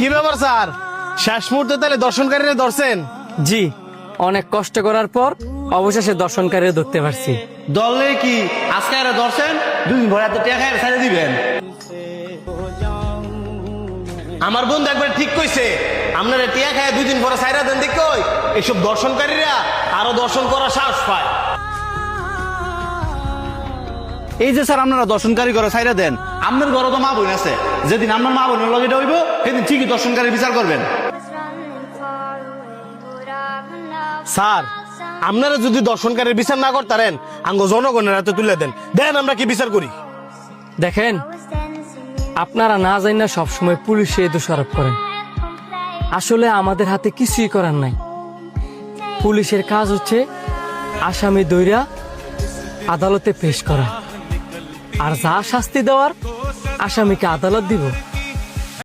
কি ব্যাপার স্যার, শেষ মুহূর্তে তাহলে দর্শনকারীরা ধরছেন? জি, অনেক কষ্ট করার পর অবশেষে দর্শনকারীরা ধরতে পারছি। দলে কি আজকে আর ধরছেন, দুদিন ভরে এত টাকা ছেড়ে দিবেন? আমার বন্ধু একবার ঠিক কইছে, আপনারা টিয়া খায় 2 দিন পরে সাইরা দেন দেখ কই এইসব দর্শনকারীরা আরো দর্শন করার সাহস পায়। এই যে স্যার আপনারা দর্শনকারী করে ছাইরা দেন, আপনার ঘরে তো মা বোন আছে, যেদিন আপনার মা বোনের লগে হইব সেদিন ঠিকই দর্শনকারীর বিচার করবেন। স্যার, আপনারা যদি দর্শনকারীর বিচার না করতারেন আঙ্গ জনগণের হাতে তুলে দেন, দেন আমরা কি বিচার করি। দেখেন, আপনারা না জানি না সবসময় পুলিশে দোষারোপ করেন। আসলে আমাদের হাতে কিছুই করার নাই। পুলিশের কাজ হচ্ছে আসামি দইরা আদালতে পেশ করা, আর যা শাস্তি দেওয়ার আসামিকে আদালত দিব।